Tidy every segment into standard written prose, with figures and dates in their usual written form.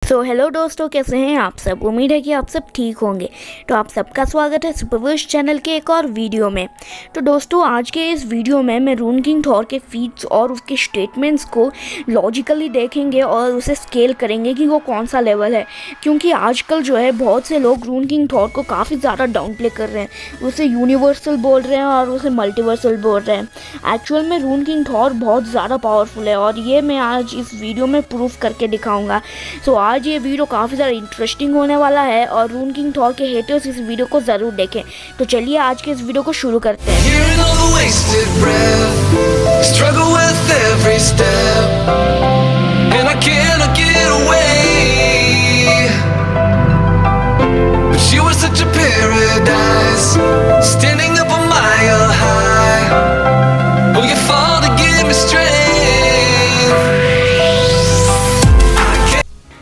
So hello दोस्तों, कैसे हैं आप सब। उम्मीद है कि आप सब ठीक होंगे। तो आप सबका स्वागत है सुपरवर्स चैनल के एक और वीडियो में। तो दोस्तों, आज के इस वीडियो में मैं रून किंग थॉर के फीट्स और उसके स्टेटमेंट्स को लॉजिकली देखेंगे और उसे स्केल करेंगे कि वो कौन सा लेवल है। क्योंकि आजकल जो है बहुत से लोग रून किंग थॉर को काफ़ी ज़्यादा डाउन प्ले कर रहे हैं, उसे यूनिवर्सल बोल रहे हैं और उसे मल्टीवर्सल बोल रहे हैं। एक्चुअल में रून किंग थॉर बहुत ज़्यादा पावरफुल है और ये मैं आज इस वीडियो में प्रूफ करके दिखाऊँगा। सो आज ये वीडियो काफ़ी ज़्यादा इंटरेस्टिंग होने वाला है और रून किंग थॉर के हेटर्स इस वीडियो को ज़रूर देखें। तो चलिए आज के इस वीडियो को शुरू करते हैं।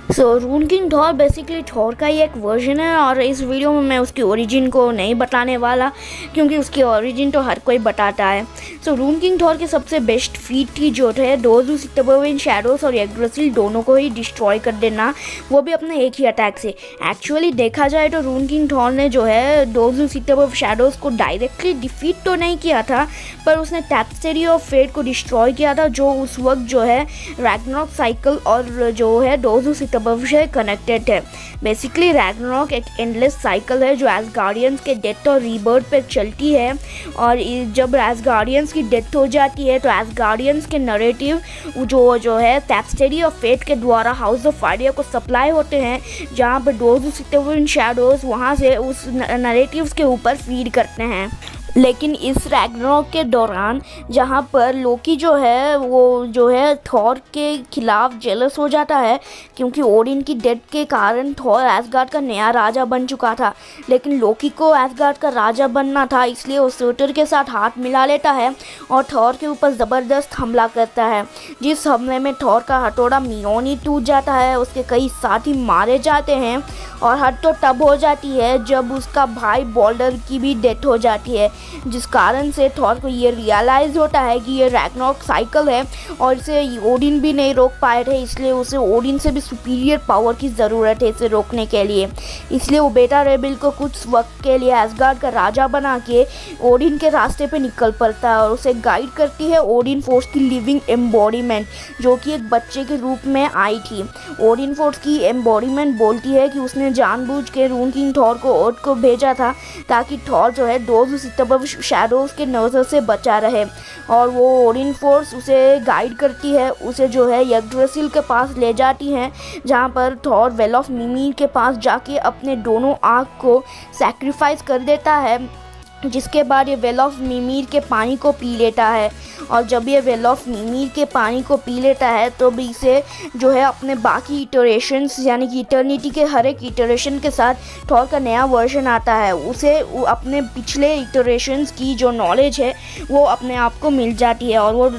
सो रून किंग थॉर बेसिकली थॉर का ही एक वर्जन है और इस वीडियो में मैं उसकी ओरिजिन को नहीं बताने वाला, क्योंकि उसकी ओरिजिन तो हर कोई बताता है। सो रून किंग थॉर के सबसे बेस्ट फीट थी जो है those who sit above in shadows और यग्द्रासिल दोनों को ही डिस्ट्रॉय कर देना, वो भी अपने एक ही अटैक से। एक्चुअली देखा जाए तो रून किंग थॉर ने जो है those who sit above shadows को डायरेक्टली डिफीट तो नहीं किया था, पर उसने टैपेस्ट्री ऑफ फेट को डिस्ट्रॉय किया था, जो उस वक्त जो है रैग्नारॉक साइकिल और जो है दोज हू सिट अबव से कनेक्टेड है। बेसिकली रैग्नारॉक एक एंडलेस साइकिल है जो एसगार्डियंस के डेथ और रीबर्थ पे चलती है, और जब एसगार्डियंस की डेथ हो जाती है तो एसगार्डियंस के नरेटिव जो है टैपेस्ट्री ऑफ फेट के द्वारा हाउस ऑफ फायरिया को सप्लाई होते हैं, जहाँ पर those who sit above in shadows वहाँ से उस नरेटिव्स के ऊपर फीड करते हैं। लेकिन इस रैग्नारॉक के दौरान जहाँ पर लोकी जो है वो जो है थॉर के खिलाफ जेलस हो जाता है, क्योंकि ओडिन की डेथ के कारण थॉर एसगार्ड का नया राजा बन चुका था, लेकिन लोकी को एसगार्ड का राजा बनना था, इसलिए वो सूटर के साथ हाथ मिला लेता है और थॉर के ऊपर ज़बरदस्त हमला करता है। जिस हमले में थॉर का हथौड़ा मियोनी टूट जाता है, उसके कई साथी मारे जाते हैं और हद तो तब हो जाती है जब उसका भाई बॉल्डर की भी डेथ हो जाती है, जिस कारण से थॉर को ये रियलाइज़ होता है कि ये रैग्नारॉक साइकिल है और इसे ओडिन भी नहीं रोक पाए थे, इसलिए उसे ओडिन से भी सुपीरियर पावर की ज़रूरत है इसे रोकने के लिए। इसलिए वो बेटा रेबिल को कुछ वक्त के लिए एसगार्ड का राजा बना के ओडिन के रास्ते पे निकल पड़ता है और उसे गाइड करती है ओडिन फोर्स की लिविंग एम्बॉडीमेंट, जो कि एक बच्चे के रूप में आई थी। ओडिन फोर्स की एम्बॉडीमेंट बोलती है कि उसने जानबूझ के रून किंग थॉर को ओड को भेजा था ताकि थॉर जो है those who sit above shadows के नजर से बचा रहे, और वो ओडिन फोर्स उसे गाइड करती है, उसे जो है यग्द्रासिल के पास ले जाती हैं, जहाँ पर थॉर वेल ऑफ मिमीर के पास जाके अपने दोनों आँख को सैक्रिफाइस कर देता है, जिसके बाद ये वेल ऑफ मिमीर के पानी को पी लेता है। और जब ये वेल ऑफ मिमीर के पानी को पी लेता है तो भी इसे जो है अपने बाकी इटरेशंस यानी कि इटर्निटी के हर एक इटरेशन के साथ थॉर का नया वर्जन आता है, उसे अपने पिछले इटरेशंस की जो नॉलेज है वो अपने आप को मिल जाती है और वो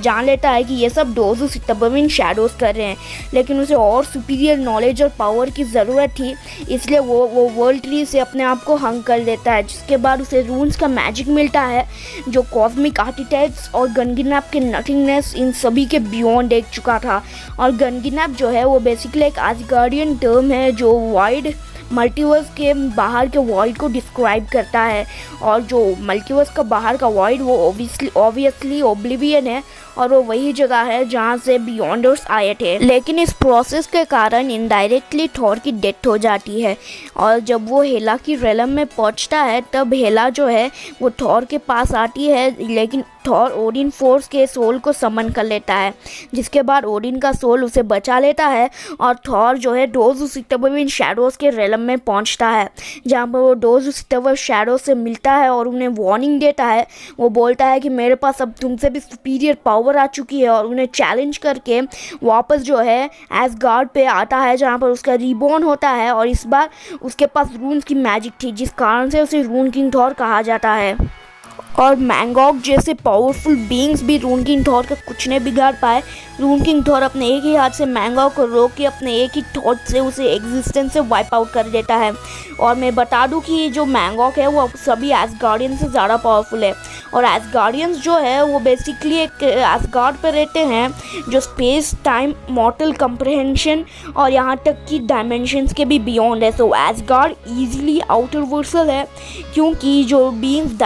जान लेता है कि ये सब those who sit above in shadows कर रहे हैं, लेकिन उसे और सुपीरियर नॉलेज और पावर की ज़रूरत थी, इसलिए वो वर्ल्ड ट्री से अपने आप को हंग कर देता है। जिसके बाद उसे रून्स का मैजिक मिलता है जो कॉस्मिक आर्किटेक्ट्स और गनगिनैप के नथिंगनेस इन सभी के बियॉन्ड देख चुका था। और गनगिनैप जो है वो बेसिकली एक एसगार्डियन टर्म है जो वाइड मल्टीवर्स के बाहर के वॉइड को डिस्क्राइब करता है, और जो मल्टीवर्स का बाहर का वॉइड वो ऑब्वियसली ओब्लिवियन है, और वो वही जगह है जहाँ से बियॉन्डर्स आए थे। लेकिन इस प्रोसेस के कारण इनडायरेक्टली थॉर की डेथ हो जाती है, और जब वो हेला की रेलम में पहुँचता है तब हेला जो है वो थॉर के पास आती है, लेकिन थॉर ओडिन फोर्स के सोल को समन कर लेता है, जिसके बाद ओडिन का सोल उसे बचा लेता है और थॉर जो है those who sit above in shadows के रेलम में पहुंचता है, जहां पर वो those who sit above shadows से मिलता है और उन्हें वार्निंग देता है। वो बोलता है कि मेरे पास अब तुमसे भी सुपीरियर पावर आ चुकी है, और उन्हें चैलेंज करके वापस जो है एसगार्ड पे आता है, जहाँ पर उसका रीबॉर्न होता है, और इस बार उसके पास रून्स की मैजिक थी, जिस कारण से उसे रून किंग थॉर कहा जाता है। और मैंगॉक जैसे पावरफुल बीइंग्स भी रून किंग थॉर का कुछ नहीं बिगाड़ पाए। रून किंग थॉर अपने एक ही हाथ से मैंगॉक को रोक के अपने एक ही थॉट से उसे एग्जिस्टेंस से वाइप आउट कर देता है। और मैं बता दूं कि जो मैंगॉक है वो सभी एसगार्डियन से ज़्यादा पावरफुल है। और एसगार्डियंस जो है वो बेसिकली एक एसगार्ड पे रहते हैं जो स्पेस टाइम मॉर्टल कंप्रहेंशन और यहाँ तक कि डायमेंशंस के भी बियॉन्ड है। सो एसगार्ड ईजिली आउटर वर्सल है, क्योंकि जो बीइंग्स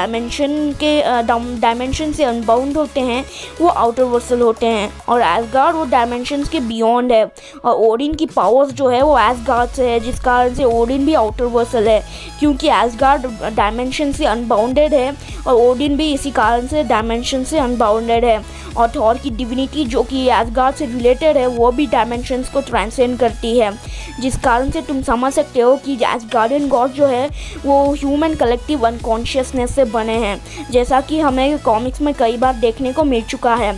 डायमेंशन से अनबाउंड होते हैं वो आउटर वर्सल होते हैं और एसगार्ड वो डायमेंशंस के बियॉन्ड है। और ओडिन की पावर्स जो है वो एसगार्ड से है, जिस कारण से ओडिन भी आउटर वर्सल है, क्योंकि एसगार्ड डायमेंशन से अनबाउंडेड है और ओडिन भी इसी कारण से डायमेंशन से अनबाउंडेड है। और थॉर की डिविनिटी जो कि एसगार्ड से रिलेटेड है वो भी डायमेंशंस को ट्रांसेंड करती है, जिस कारण से तुम समझ सकते हो कि एसगार्डियन गॉड जो है वो ह्यूमन कलेक्टिव अनकॉन्शियसनेस से बने हैं, जैसा कि हमें कॉमिक्स में कई बार देखने को मिल चुका है।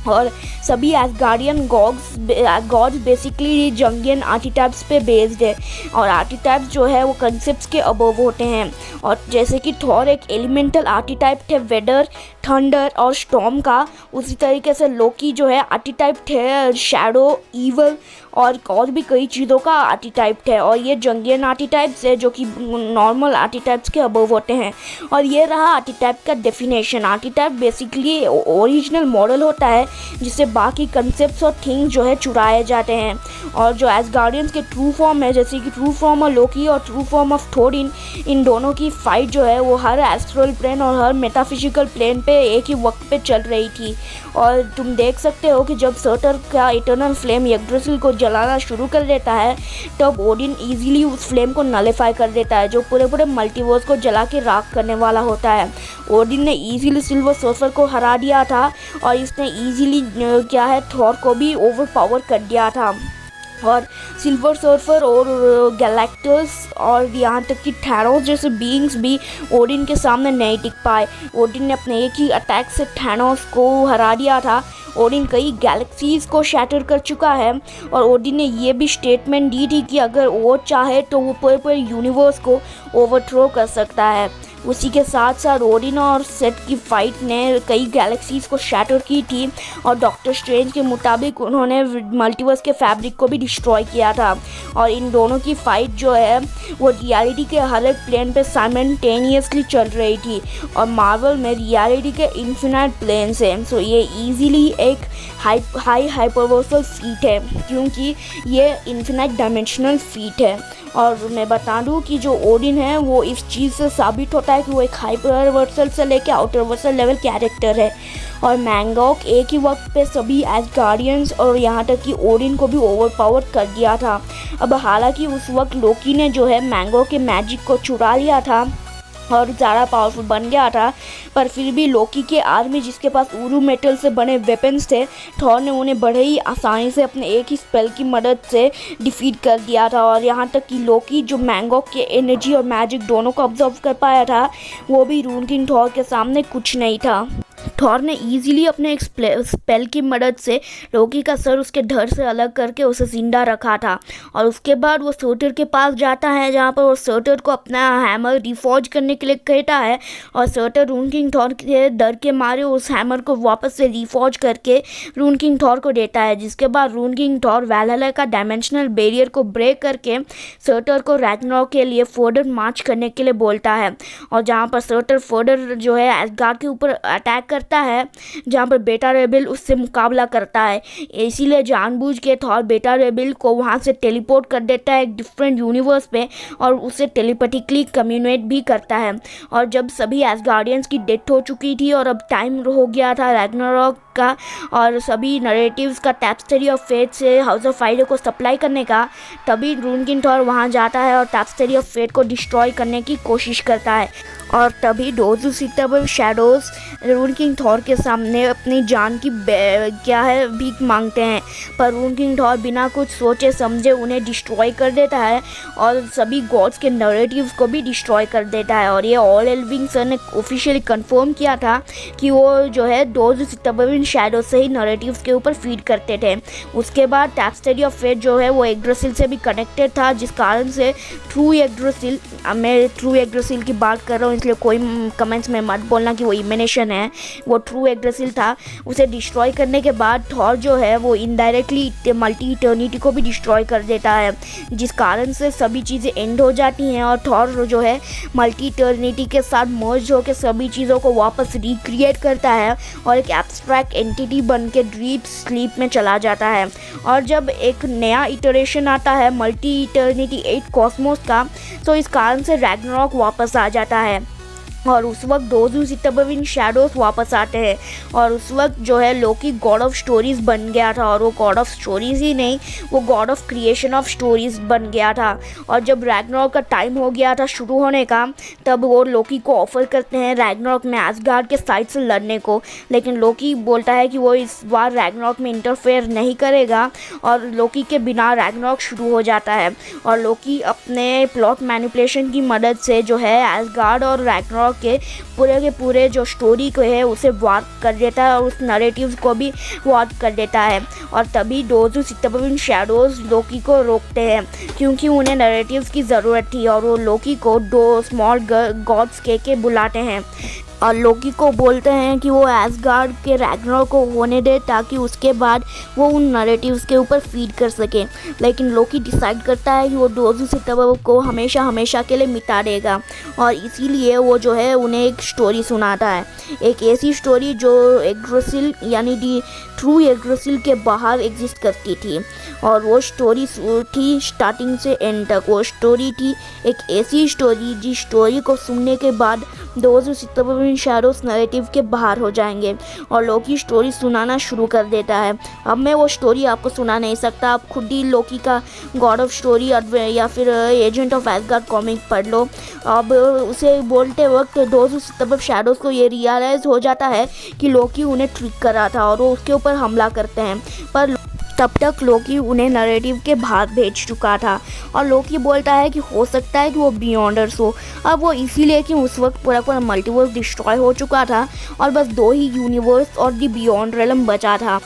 और सभी एसगार्डियन गॉड्स बेसिकली जंगियन आर्टिटाइप्स पे बेस्ड है और आर्टिटाइप्स जो है वो कंसेप्ट्स के अबव होते हैं। और जैसे कि थॉर एक एलिमेंटल आर्टिटाइप थे वेदर, थंडर और स्टॉर्म का, उसी तरीके से लोकी जो है आर्टिटाइप थे शैडो, ईवल और भी कई चीज़ों का आर्टिटाइप है। और ये जंगियन आर्टिटाइप्स है जो कि नॉर्मल आर्टिटाइप्स के अबव होते हैं। और ये रहा आर्टिटाइप का डेफिनेशन। आर्टिटाइप बेसिकली ओरिजिनल मॉडल होता है जिससे बाकी कंसेप्ट्स और थिंग्स जो है चुराए जाते हैं। और जो एसगार्डियंस के ट्रू फॉर्म है, जैसे कि ट्रू फॉर्म ऑफ लोकी और ट्रू फॉर्म ऑफ थोरिन, इन दोनों की फाइट जो है वो हर एस्ट्रल प्लेन और हर मेटाफिजिकल प्लेन पे एक ही वक्त पे चल रही थी। और तुम देख सकते हो कि जब सर्टर का इटर्नल फ्लेम यग्ड्रासिल को जलाना शुरू कर देता है तब ओडिन ईजिली उस फ्लेम को नलिफाई कर देता है, जो पूरे मल्टीवर्स को जला के राख करने वाला होता है। ओडिन ने ईजिली सिल्वर सर्फर को हरा दिया था और इसने ईजिली क्या है थॉर को भी ओवर पावर कर दिया था। और सिल्वर सर्फर और गैलेक्टस और यहाँ तक कि थैनोस जैसे बीइंग्स भी ओडिन के सामने नहीं टिक पाए। ओडिन ने अपने एक ही अटैक से थैनोस को हरा दिया था। ओडिन कई गैलेक्सीज़ को शैटर कर चुका है और ओडिन ने ये भी स्टेटमेंट दी थी कि अगर वो चाहे तो वो पूरे यूनिवर्स को ओवरथ्रो कर सकता है। उसी के साथ साथ ओडिन और सेट की फाइट ने कई गैलेक्सीज़ को शैटर की थी और डॉक्टर स्ट्रेंज के मुताबिक उन्होंने मल्टीवर्स के फैब्रिक को भी डिस्ट्रॉय किया था। और इन दोनों की फाइट जो है वो रियलिटी के हर एक प्लेन पे साइमल्टेनियसली चल रही थी और मार्वल में रियलिटी के इन्फिनाइट प्लेन्स हैं। सो ये ईजिली एक हाई हाइपरवर्सल फीट है, क्योंकि ये इन्फिनाइट डायमेंशनल फीट है। और मैं बता दूं कि जो ओडिन है वो इस चीज़ से साबित होता है कि वो एक हाइपरवर्सल से लेकर आउटरवर्सल लेवल कैरेक्टर है। और मैंगॉक एक ही वक्त पे सभी एसगार्डियंस और यहाँ तक कि ओडिन को भी ओवरपावर कर दिया था। अब हालांकि उस वक्त लोकी ने जो है मैंगॉक के मैजिक को चुरा लिया था और ज़्यादा पावरफुल बन गया था, पर फिर भी लोकी के आर्मी जिसके पास उरू मेटल से बने वेपन्स थे, थॉर ने उन्हें बड़े ही आसानी से अपने एक ही स्पेल की मदद से डिफीट कर दिया था। और यहाँ तक कि लोकी जो मैंगॉक के एनर्जी और मैजिक दोनों को ऑब्जर्व कर पाया था, वो भी रून किंग थॉर के सामने कुछ नहीं था। थॉर ने ईजिली अपने एक स्पेल की मदद से लोकी का सर उसके धड़ से अलग करके उसे जिंदा रखा था। और उसके बाद वो सर्टर के पास जाता है, जहाँ पर वो सर्टर को अपना हैमर रिफॉर्ज करने के लिए कहता है और सर्टर रून किंग थॉर के डर के मारे उस हैमर को वापस से रिफॉर्ज करके रून किंग थॉर को देता है। जिसके बाद रून किंग थॉर वैलहल्ला का डायमेंशनल बैरियर को ब्रेक करके सर्टर को रैग्नारॉक के लिए फर्दर मार्च करने के लिए बोलता है। और जहाँ पर सर्टर फर्दर जो है एसगार्ड के ऊपर अटैक करता है, जहाँ पर बेटा रेबिल उससे मुकाबला करता है। इसीलिए जानबूझ के थॉर बेटा रेबिल को वहाँ से टेलीपोर्ट कर देता है एक डिफरेंट यूनिवर्स पे और उसे टेलीपैथिकली कम्युनिकेट भी करता है। और जब सभी एसगार्डियंस की डेथ हो चुकी थी और अब टाइम हो गया था रैग्नारॉक का और सभी नरेटिव्स का टैपेस्ट्री ऑफ फेट से हाउस ऑफ फायर को सप्लाई करने का, तभी रून किंग थॉर वहाँ जाता है और टैपेस्ट्री ऑफ फेट को डिस्ट्रॉय करने की कोशिश करता है। और तभी those suitable shadows Rune king Thor के सामने अपनी जान की भीख मांगते हैं, पर रून किंग थॉर बिना कुछ सोचे समझे उन्हें डिस्ट्रॉय कर देता है और सभी गॉड्स के नरेटिव्स को भी डिस्ट्रॉय कर देता है। और ये ऑल एल्विंग सर ने ऑफिशियली कंफर्म किया था कि वो जो है दोज सुटेबल सुपरविन शैडो से ही नरेटिव्स के ऊपर फीड करते थे। उसके बाद टैपेस्ट्री ऑफ फेट जो है वो यग्drasil से भी कनेक्टेड था, जिस कारण से ट्रू यग्drasil, मैं ट्रू यग्drasil की बात कर रहा हूँ इसलिए कोई कमेंट्स में मत बोलना कि वो इमेनेशन है, वो ट्रू यग्drasil था। उसे डिस्ट्रॉय करने के बाद थॉर जो है वो इनडायरेक्टली मल्टी इटर्निटी को भी डिस्ट्रॉय कर देता है, जिस कारण से सभी चीज़ें एंड हो जाती हैं और थॉर जो है मल्टी इटर्निटी के साथ मर्ज होकर सभी चीज़ों को वापस रिक्रिएट करता है और एक एब्स्ट्रैक्ट एंटिटी बन के डीप स्लीप में चला जाता है। और जब एक नया इटरेशन आता है मल्टी इटर्निटी 8 कॉस्मोस का, तो इस कारण से रैग्नारॉक वापस आ जाता है और उस वक्त दोज हू सुपरविन शैडोज वापस आते हैं। और उस वक्त जो है लोकी गॉड ऑफ स्टोरीज बन गया था, और वो गॉड ऑफ स्टोरीज ही नहीं, वो God of creation of stories बन गया था। और जब रैग्नारॉक का टाइम हो गया था शुरू होने का, तब वो लोकी को ऑफर करते हैं रैग्नारॉक में एसगार्ड के साइड से लड़ने को, लेकिन लोकी बोलता है कि वो इस बार रैग्नारॉक में इंटरफेयर नहीं करेगा और लोकी के बिना रैग्नारॉक शुरू हो जाता है। और लोकी अपने प्लॉट मैनिपुलेशन की मदद से जो है एसगार्ड और रैग्नारॉक के पूरे जो स्टोरी को है उसे वार्प कर देता है और उस नरेटिव्स को भी वार्प कर देता है। और तभी दोज हू सुपरविन शैडोज लोकी को रोकते हैं, क्योंकि उन्हें नरेटिव्स की ज़रूरत थी और वो लोकी को 2 स्मॉल गॉड्स के बुलाते हैं और लोकी को बोलते हैं कि वो एसगार्ड के रैग्नारॉक को होने दे ताकि उसके बाद वो उन नरेटिव्स के ऊपर फीड कर सके। लेकिन लोकी डिसाइड करता है कि वो दोज हू सुपरविन को हमेशा के लिए मिटा देगा और इसीलिए वो जो है उन्हें एक स्टोरी सुनाता है, एक ऐसी स्टोरी जो यग्drasil यानी दी ट्रू यग्drasil के बाहर एग्जिस्ट करती थी। और वो स्टोरी थी स्टार्टिंग से एंड तक, वो स्टोरी थी एक ऐसी स्टोरी जिस स्टोरी को सुनने के बाद दोज हू सुपरविन शैडोज नरेटिव के बाहर हो जाएंगे और लोकी स्टोरी सुनाना शुरू कर देता है। अब मैं वो स्टोरी आपको सुना नहीं सकता, आप खुद ही लोकी का गॉड ऑफ स्टोरी या फिर एजेंट ऑफ एसगार्ड कॉमिक पढ़ लो। अब उसे बोलते वक्त दोज हू सुपरविन शैडोज को ये रियलाइज़ हो जाता है कि लोकी उन्हें ट्रिक कर रहा था और वो उसके ऊपर हमला करते हैं, पर तब तक लोकी उन्हें नरेटिव के बाहर भेज चुका था। और लोकी बोलता है कि हो सकता है कि वो बियॉन्डर्स हो। अब वो इसीलिए कि उस वक्त पूरा मल्टीवर्स डिस्ट्रॉय हो चुका था और बस 2 ही यूनिवर्स और दी बियॉन्ड रेलम बचा था।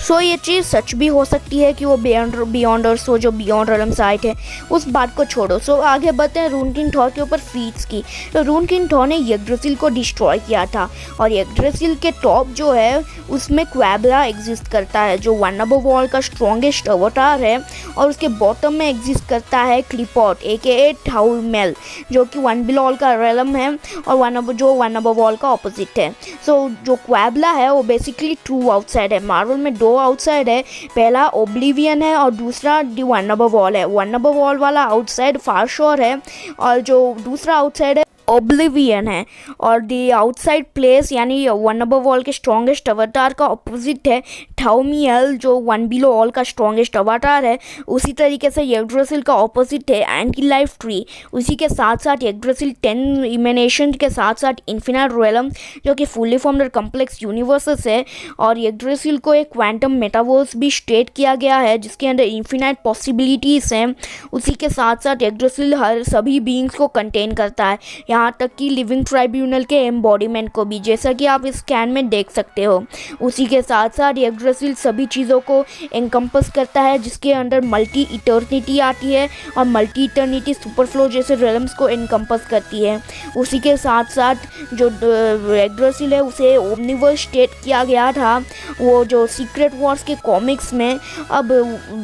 सो ये चीज़ सच भी हो सकती है कि वो बियॉन्डर्स हो जो बियॉन्ड रेलम से आए थे, उस बात को छोड़ो। सो आगे बढ़ते हैं रून किंग थॉर के ऊपर फीड्स की। तो रून किंग थॉर ने यग्drasil को डिस्ट्रॉय किया था और यग्drasil के टॉप जो है उसमें क्वेबला एग्जिस्ट करता है जो वनडरवॉल का स्ट्रॉन्गेस्ट अवतार है, और उसके बॉटम में एग्जिस्ट करता है क्लिपॉट AKA थाउमेल जो कि वन बिलॉल का रेलम है और वनडरवॉल का ऑपोजिट है। सो जो क्वेबला है वो बेसिकली ट्रू आउटसाइड है। मार्वल में 2 आउटसाइड है, पहला ओब्लिवियन है और दूसरा दी वनडरवॉल है। वनडरवॉल वाला आउटसाइड फारशोर है और जो दूसरा आउटसाइड है ओब्लिवियन है। और दी आउटसाइड प्लेस यानी वनडरवॉल के स्ट्रॉन्गेस्ट अवतार का ऑपोजिट है थाउमियल जो वन बिलो ऑल का स्ट्रॉन्गेस्ट अवतार है। उसी तरीके से यग्drasil का ऑपोजिट है एंटी लाइफ ट्री। उसी के साथ साथ यग्drasil 10 इमेनेशन के साथ साथ इन्फिनाइट रेलम जो कि फुली फॉर्म्ड कॉम्प्लेक्स यूनिवर्सेस है। और यग्drasil को एक क्वांटम मेटावर्स भी स्टेट किया गया है जिसके अंदर इन्फिनाइट पॉसिबिलिटीज़ हैं। उसी के साथ साथ यग्drasil हर सभी बीइंग्स को कंटेन करता है, यहाँ तक कि लिविंग ट्राइब्यूनल के एम्बॉडीमेंट को भी, जैसा कि आप इस स्कैन में देख सकते हो। उसी के साथ साथ यग्drasil सभी चीज़ों को एनकम्पस करता है जिसके अंदर मल्टी इटर्निटी आती है और मल्टी इटर्निटी सुपरफ्लो जैसे रेलम्स को एनकम्पस करती है। उसी के साथ साथ जो यग्drasil है उसे ओमनिवर्स स्टेट किया गया था वो जो सीक्रेट वॉर्स के कॉमिक्स में। अब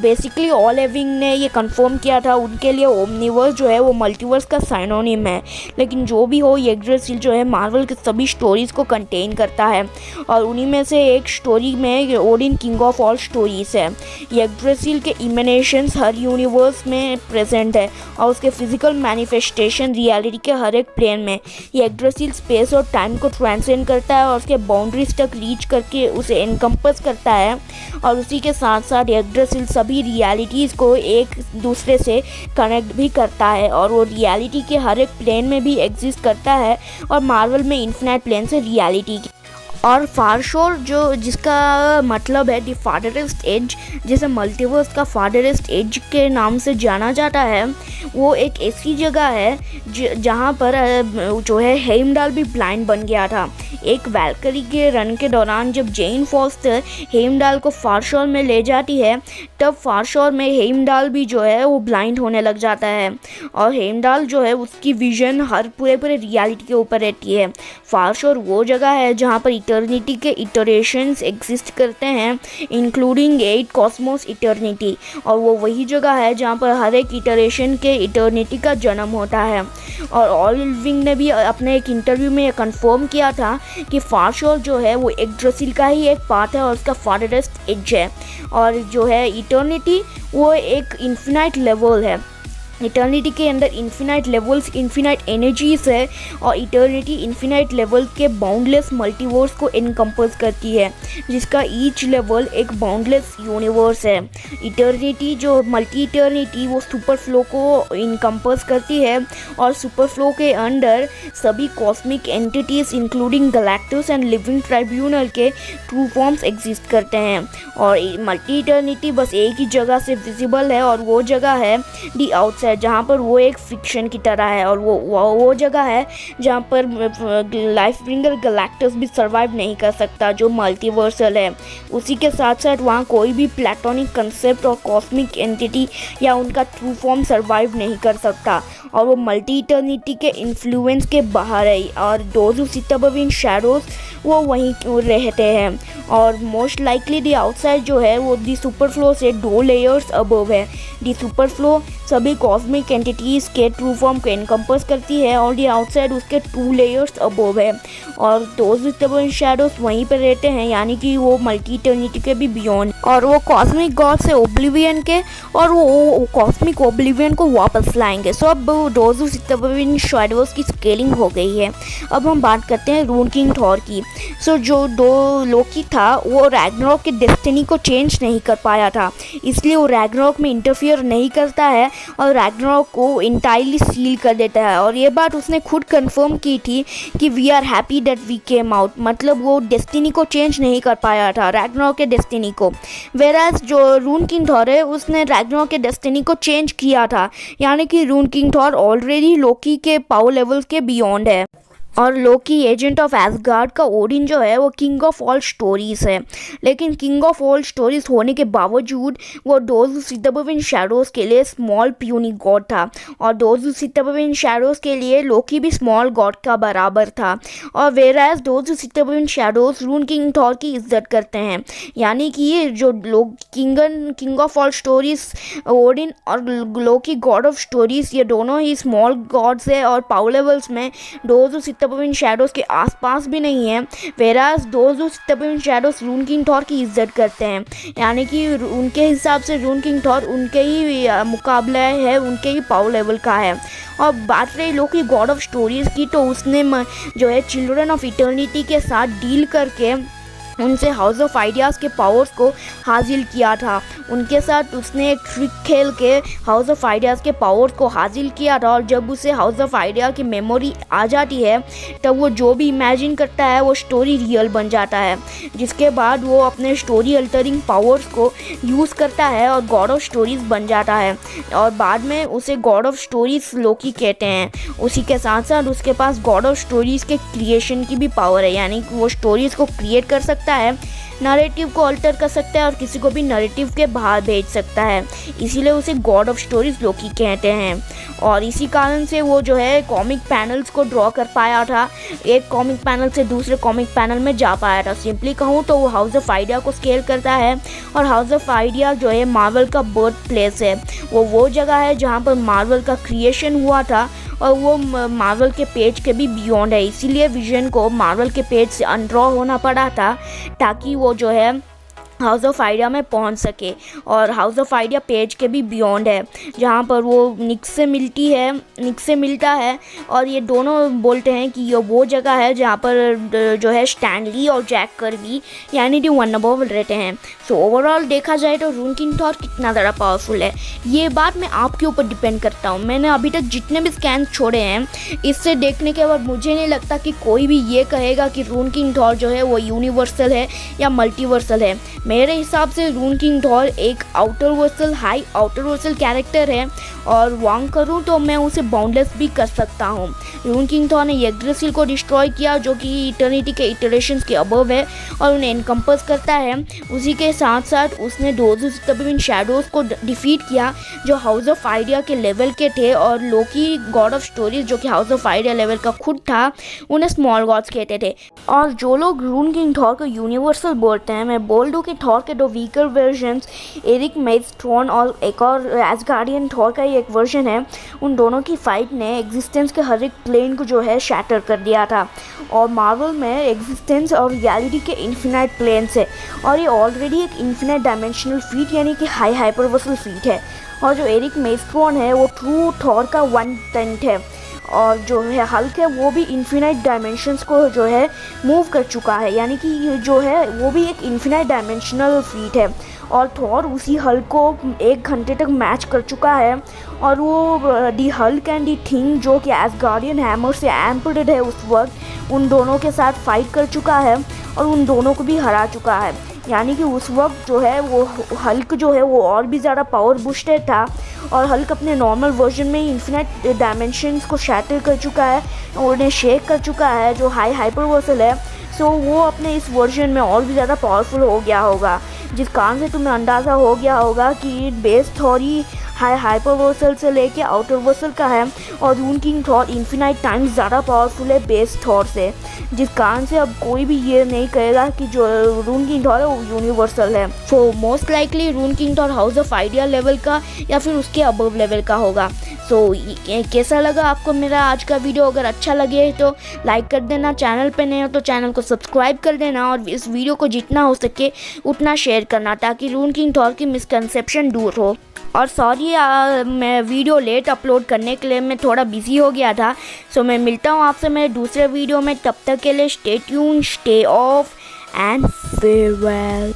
बेसिकली ऑल एविंग ने ये कंफर्म किया था, उनके लिए ओमनिवर्स जो है वो मल्टीवर्स का साइनोनिम है। लेकिन जो भी हो यग्drasil जो है मार्वल के सभी स्टोरीज़ को कंटेन करता है और उन्हीं में से एक स्टोरी में Odin king of all stories है। यग्drasil के इमेनेशंस हर यूनिवर्स में प्रेजेंट है और उसके फिजिकल मैनिफेस्टेशन रियलिटी के हर एक प्लेन में। यग्drasil स्पेस और टाइम को ट्रांसेंड करता है और उसके बाउंड्रीज तक रीच करके उसे एनकम्पस करता है। और उसी के साथ साथ यग्drasil सभी रियलिटीज़ को एक दूसरे से कनेक्ट भी करता है और वो रियलिटी के हर एक प्लेन में भी एग्जिस्ट करता है और मार्वल में इन्फिनाइट प्लेन से रियलिटी और फारशोर जो जिसका मतलब है दी फादरेस्ट एज, जिसे मल्टीवर्स का फादरेस्ट एज के नाम से जाना जाता है, वो एक ऐसी जगह है जहाँ पर जो है हेइमडाल भी ब्लाइंड बन गया था। एक वैल्करी के रन के दौरान जब जेन फॉस्टर हेमडाल को फारशोर में ले जाती है, तब फारशोर में हेमडाल भी जो है वो ब्लाइंड होने लग जाता है और हेमडाल जो है उसकी विजन हर पूरे रियलिटी के ऊपर रहती है। फारशोर वो जगह है जहाँ पर इटर्निटी के इटरेशंस एग्जिस्ट करते हैं, इंक्लूडिंग 8 कॉस्मोस इटर्निटी, और वो वही जगह है जहाँ पर हर एक इटरेशन के इटर्निटी का जन्म होता है। और ऑल लिविंग ने भी अपने एक इंटरव्यू में कंफर्म किया था कि फारशोर जो है वो यग्drasil का ही एक पार्ट है और उसका फारेस्ट एज है, और जो है इटर्निटी वो एक इन्फिनाइट लेवल है। इटर्निटी के अंदर इन्फिनाइट लेवल्स, इन्फिनाइट एनर्जीज है, और इटर्निटी इन्फिनाइट लेवल के बाउंडलेस मल्टीवर्स को इनकम्पस करती है, जिसका ईच लेवल एक बाउंडलेस यूनिवर्स है। इटर्निटी जो मल्टी इटर्निटी वो सुपर फ्लो को इनकम्पस करती है, और सुपर फ्लो के अंदर सभी cosmic entities including Galactus and living tribunal के ट्रू फॉर्म्स एग्जिस्ट करते हैं। और मल्टी इटर्निटी बस एक ही जगह से विजिबल है, और वो जगह है दी आउटसाइड, जहाँ पर वो एक फिक्शन की तरह है, और वो जगह है जहाँ पर लाइफ ब्रिंगर गैलेक्टस भी सर्वाइव नहीं कर सकता, जो मल्टीवर्सल है। उसी के साथ साथ वहाँ कोई भी प्लेटोनिक कंसेप्ट और कॉस्मिक एंटिटी या उनका ट्रू फॉर्म सर्वाइव नहीं कर सकता, और वो मल्टी इटर्निटी के इन्फ्लुएंस के बाहर है। और those who sit above in shadows वो वहीं रहते हैं, और मोस्ट लाइकली दी आउटसाइड जो है वो दी सुपर फ्लो से 2 लेयर्स अबव है। दी सुपर फ्लो सभी कॉस्मिक एंटिटीज़ के ट्रू फॉर्म को एनकम्पस करती है, और दी आउटसाइड उसके 2 लेयर्स अबव है, और दोज विद इन शैडोज वहीं पर रहते हैं, यानी कि वो मल्टी इटर्निटी के भी बियॉन्ड, और वो कॉस्मिक गॉड से ओब्लिवियन के, और वो कॉस्मिक ओब्लिवियन को वापस लाएंगे। सो अब दोज विद इन शैडोज की स्केलिंग हो गई है। अब हम बात करते हैं रून किंग थॉर की। सो जो लोकी था वो रैग्नारोक के डेस्टिनी को चेंज नहीं कर पाया था, इसलिए वो रैग्नारोक में इंटरफियर नहीं करता है और रैग्नारोक को इंटायरली सील कर देता है। और ये बात उसने खुद कंफर्म की थी कि we are happy that we came out, मतलब वो डेस्टिनी को चेंज नहीं कर पाया था, रैग्नारोक के डेस्टिनी को। वेराज जो रून किंग थॉर है उसने रैग्नारोक के डेस्टिनी को चेंज किया था, यानी कि रून किंग थॉर ऑलरेडी लोकी के पावर लेवल के बियॉन्ड है। और लोकी एजेंट ऑफ एसगार्ड का ओडिन जो है वो किंग ऑफ ऑल स्टोरीज़ है, लेकिन किंग ऑफ ऑल स्टोरीज़ होने के बावजूद वो those who sit above in shadows के लिए स्मॉल प्यूनी गॉड था, और those who sit above in shadows के लिए लोकी भी स्मॉल गॉड का बराबर था। और whereas those who sit above in shadows Rune king Thor की इज्जत करते हैं, यानी कि ये जो लोग king of all stories Odin और लोकी गॉड ऑफ स्टोरीज़, ये दोनों ही स्मॉल गॉड्स है और पावर लेवल्स में those who sit above in shadows के आसपास भी नहीं है। Whereas those who sit above in shadows Rune king Thor की इज्जत करते हैं, यानी कि उनके हिसाब से रून किंग थॉर उनके ही मुकाबला है, उनके ही पावर लेवल का है। और बात रही लोकी गॉड ऑफ स्टोरीज़ की, तो उसने जो है चिल्ड्रन ऑफ इटर्निटी के साथ डील करके उनसे हाउस ऑफ आइडियाज़ के पावर्स को हासिल किया था। उनके साथ उसने एक ट्रिक खेल के हाउस ऑफ आइडियाज़ के पावर्स को हासिल किया था, और जब उसे हाउस ऑफ आइडिया की मेमोरी आ जाती है तब वो जो भी इमेजिन करता है वो स्टोरी रियल बन जाता है, जिसके बाद वो अपने स्टोरी अल्टरिंग पावर्स को यूज़ करता है और गॉड ऑफ स्टोरीज़ बन जाता है, और बाद में उसे गॉड ऑफ स्टोरीज़ लोकी कहते हैं। उसी के साथ साथ उसके पास गॉड ऑफ स्टोरीज़ के क्रिएशन की भी पावर है, यानी कि वो स्टोरीज़ को क्रिएट कर सकता है, नैरेटिव को अल्टर कर सकता है और किसी को भी नैरेटिव के बाहर भेज सकता है, इसीलिए उसे गॉड ऑफ स्टोरीज लोकी कहते हैं। और इसी कारण से वो जो है कॉमिक पैनल्स को ड्रॉ कर पाया था, एक कॉमिक पैनल से दूसरे कॉमिक पैनल में जा पाया था। सिंपली कहूँ तो वो हाउस ऑफ आइडिया को स्केल करता है, और हाउस ऑफ आइडिया जो है मार्वल का बर्थ प्लेस है, वो जगह है जहाँ पर मार्वल का क्रिएशन हुआ था, और वो मार्वल के पेज के भी बियॉन्ड है, इसीलिए विजन को मार्वल के पेज से अनड्रॉ होना पड़ा था ताकि वो जो है हाउस ऑफ आइडिया में पहुंच सके। और हाउस ऑफ आइडिया पेज के भी बियॉन्ड है, जहाँ पर वो निक से मिलता है, और ये दोनों बोलते हैं कि ये वो जगह है जहाँ पर जो है स्टैनली और जैक कर्बी यानी कि वनरेबल रहते हैं। सो ओवरऑल देखा जाए तो रून किंग थॉर कितना ज़्यादा पावरफुल है, ये बात मैं आपके ऊपर डिपेंड करता हूँ। मैंने अभी तक जितने भी स्कैन छोड़े हैं, इससे देखने के बाद मुझे नहीं लगता कि कोई भी ये कहेगा कि रून किंग थॉर जो है वो यूनिवर्सल है या मल्टीवर्सल है। मेरे हिसाब से रून किंग थॉर एक हाई आउटर वर्सल कैरेक्टर है और वांग करूँ तो मैं उसे बाउंडलेस भी कर सकता हूँ। रून किंग थॉर ने यग्द्रासिल को डिस्ट्रॉय किया जो कि इटर्निटी के इटरेशंस के अबव है और उन्हें इनकम्पस करता है। उसी के साथ साथ उसने those who stub in shadows को डिफीट किया जो हाउस ऑफ आइडिया के लेवल के थे, और लोकी गॉड ऑफ स्टोरीज जो कि हाउस ऑफ आइडिया लेवल का खुद था उन्हें स्मॉल गॉड्स कहते थे। और जो लोग रून किंग थॉर को यूनिवर्सल बोलते हैं, मैं बोल दूँ कि थॉर के दो वीकर वर्जन्स एरिक मेगास्ट्रॉन और एक और एसगार्डियन थॉर का ही एक वर्जन है, उन दोनों की फाइट ने एग्जिस्टेंस के हर एक प्लेन को जो है शैटर कर दिया था। और मार्वल में एग्जिस्टेंस और रियलिटी के इन्फिनाइट प्लेन्स है और ये ऑलरेडी एक इन्फिनाइट डायमेंशनल फीट यानी कि हाई हाइपरवर्सल फीट है। और जो एरिक मेगास्ट्रॉन है वो ट्रू थॉर का 1/10 है, और जो है हल्क है वो भी इन्फिनाइट डायमेंशंस को जो है मूव कर चुका है, यानी कि जो है वो भी एक इन्फिनाइट डायमेंशनल फीट है। और थॉर उसी हल्क को 1 घंटे तक मैच कर चुका है, और वो दी हल्क एंड दी थिंग जो कि एसगार्डियन हैमर से एम्पर्ड है उस वक्त, उन दोनों के साथ फाइट कर चुका है और उन दोनों को भी हरा चुका है। यानी कि उस वक्त जो है वो हल्क जो है वो और भी ज़्यादा पावर बूस्टेड था, और हल्क अपने नॉर्मल वर्जन में ही इन्फिनाइट डायमेंशंस को शैटर कर चुका है और उन्हें शेक कर चुका है जो हाई हाइपरवर्सल है। सो वो अपने इस वर्जन में और भी ज़्यादा पावरफुल हो गया होगा, जिस कारण से तुम्हें अंदाज़ा हो गया होगा कि बेस थॉर ही हाई हाइपरवर्सल से लेके आउटर वर्सल का है, और रून किंग थॉर इन्फिनाइट टाइम्स ज़्यादा पावरफुल है बेस थॉर से, जिस कारण से अब कोई भी ये नहीं कहेगा कि जो रून किंग थॉर है वो यूनिवर्सल है। So most likely Rune king Thor house of idea level का या फिर उसके अबव लेवल का होगा। सो कैसा लगा आपको मेरा आज का वीडियो? अगर अच्छा लगे तो लाइक कर देना, चैनल पे नए हो तो चैनल को सब्सक्राइब कर देना, और इस वीडियो को जितना हो सके उतना शेयर करना ताकि रून किंग थॉर की मिसकंसेप्शन दूर हो। और सॉरी मैं वीडियो लेट अपलोड करने के लिए मैं थोड़ा बिजी हो गया था। सो मैं मिलता हूँ आपसे मेरे दूसरे वीडियो में, तब तक के लिए stay tune, stay of and farewell.